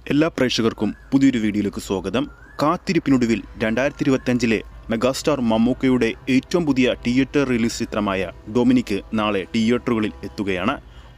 എല്ലാ പ്രേക്ഷകർക്കും പുതിയൊരു വീഡിയോയിലേക്ക് സ്വാഗതം. കാത്തിരിപ്പിനൊടുവിൽ 2025 മെഗാസ്റ്റാർ മമ്മൂക്കയുടെ ഏറ്റവും പുതിയ തിയേറ്റർ റിലീസ് ചിത്രമായ ഡൊമിനിക് നാളെ തിയേറ്ററുകളിൽ എത്തുകയാണ്.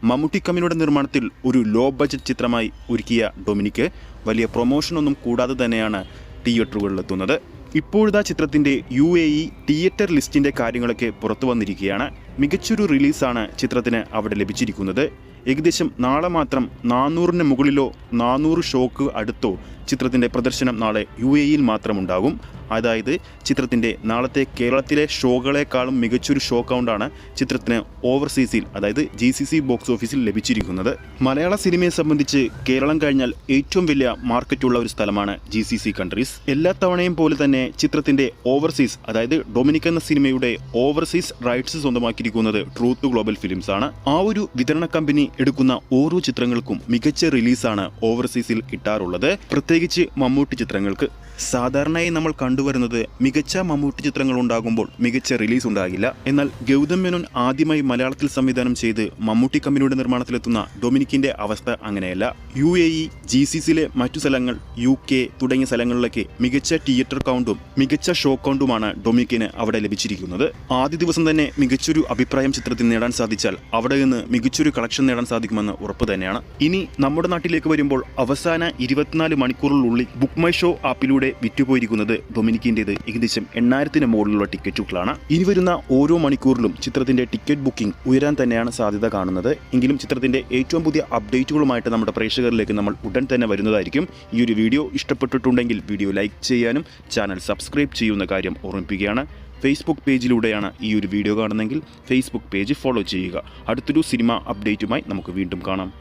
മമ്മൂട്ടി കമ്പനിയുടെ നിർമ്മാണത്തിൽ ഒരു ലോ ബഡ്ജറ്റ് ചിത്രമായി ഒരുക്കിയ ഡൊമിനിക് വലിയ പ്രൊമോഷനൊന്നും കൂടാതെ തന്നെയാണ് തിയേറ്ററുകളിലെത്തുന്നത്. ഇപ്പോഴത്തെ ചിത്രത്തിൻ്റെ UAE തിയേറ്റർ ലിസ്റ്റിൻ്റെ കാര്യങ്ങളൊക്കെ പുറത്തു വന്നിരിക്കുകയാണ്. മികച്ചൊരു റിലീസാണ് ചിത്രത്തിന് അവിടെ ലഭിച്ചിരിക്കുന്നത്. ഏകദേശം നാളെ മാത്രം 400-ന് മുകളിലോ 400 ഷോക്ക് അടുത്തോ ചിത്രത്തിൻ്റെ പ്രദർശനം നാളെ UAEയിൽ മാത്രമുണ്ടാകും. അതായത് ചിത്രത്തിൻ്റെ നാളത്തെ കേരളത്തിലെ ഷോകളെക്കാളും മികച്ചൊരു ഷോ കൗണ്ടാണ് ചിത്രത്തിന് ഓവർസീസിൽ, അതായത് GCC ബോക്സ് ഓഫീസിൽ ലഭിച്ചിരിക്കുന്നത്. മലയാള സിനിമയെ സംബന്ധിച്ച് കേരളം കഴിഞ്ഞാൽ ഏറ്റവും വലിയ മാർക്കറ്റുള്ള ഒരു സ്ഥലമാണ് GCC കൺട്രീസ്. എല്ലാ തവണയും പോലെ തന്നെ ചിത്രത്തിൻ്റെ ഓവർസീസ്, അതായത് ഡൊമിനിക് എന്ന സിനിമയുടെ ഓവർസീസ് റൈറ്റ്സ് സ്വന്തമാക്കിയിരിക്കുന്നത് ട്രൂത്ത് ഗ്ലോബൽ ഫിലിംസ് ആണ്. ആ ഒരു വിതരണ കമ്പനി എടുക്കുന്ന ഓരോ ചിത്രങ്ങൾക്കും മികച്ച റിലീസാണ് ഓവർസീസിൽ കിട്ടാറുള്ളത്, പ്രത്യേകിച്ച് മമ്മൂട്ടി ചിത്രങ്ങൾക്ക്. സാധാരണയായി നമ്മൾ കണ്ടുവരുന്നത് മികച്ച മമ്മൂട്ടി ചിത്രങ്ങൾ ഉണ്ടാകുമ്പോൾ മികച്ച റിലീസ് ഉണ്ടാകില്ല. എന്നാൽ ഗൗതം മേനോൻ ആദ്യമായി മലയാളത്തിൽ സംവിധാനം ചെയ്ത് മമ്മൂട്ടി കമ്പനിയുടെ നിർമ്മാണത്തിലെത്തുന്ന ഡൊമിനിക്കിന്റെ അവസ്ഥ അങ്ങനെയല്ല. UAE, GCCയിലെ മറ്റു സ്ഥലങ്ങൾ, UK തുടങ്ങിയ സ്ഥലങ്ങളിലൊക്കെ മികച്ച തിയേറ്റർ കൗണ്ടും മികച്ച ഷോ കൗണ്ടുമാണ് ഡൊമിനിക്കിന് അവിടെ ലഭിച്ചിരിക്കുന്നത്. ആദ്യ ദിവസം തന്നെ മികച്ചൊരു അഭിപ്രായം ചിത്രത്തിൽ നേടാൻ സാധിച്ചാൽ അവിടെ നിന്ന് മികച്ചൊരു കളക്ഷൻ നേടാൻ സാധിക്കുമെന്ന് ഉറപ്പ് തന്നെയാണ്. ഇനി നമ്മുടെ നാട്ടിലേക്ക് വരുമ്പോൾ അവസാന 24 മണിക്കൂറിനുള്ളിൽ ബുക്ക് മൈ ഷോ ആപ്പിലൂടെ വിറ്റുപോയിരിക്കുന്നത് ഡൊമിനിക്കിൻ്റെത് ഏകദേശം 8000-ന് മുകളിലുള്ള ടിക്കറ്റുകളാണ്. ഇനി വരുന്ന ഓരോ മണിക്കൂറിലും ചിത്രത്തിന്റെ ടിക്കറ്റ് ബുക്കിംഗ് ഉയരാൻ തന്നെയാണ് സാധ്യത കാണുന്നത്. എങ്കിലും ചിത്രത്തിന്റെ ഏറ്റവും പുതിയ അപ്ഡേറ്റുകളുമായിട്ട് നമ്മുടെ പ്രേക്ഷകരിലേക്ക് നമ്മൾ ഉടൻ തന്നെ വരുന്നതായിരിക്കും. ഈ ഒരു വീഡിയോ ഇഷ്ടപ്പെട്ടിട്ടുണ്ടെങ്കിൽ വീഡിയോ ലൈക്ക് ചെയ്യാനും ചാനൽ സബ്സ്ക്രൈബ് ചെയ്യുന്ന കാര്യം ഓർമ്മിപ്പിക്കുകയാണ്. ഫേസ്ബുക്ക് പേജിലൂടെയാണ് ഈ ഒരു വീഡിയോ കാണുന്നതെങ്കിൽ ഫേസ്ബുക്ക് പേജ് ഫോളോ ചെയ്യുക. അടുത്തൊരു സിനിമ അപ്ഡേറ്റുമായി നമുക്ക് വീണ്ടും കാണാം.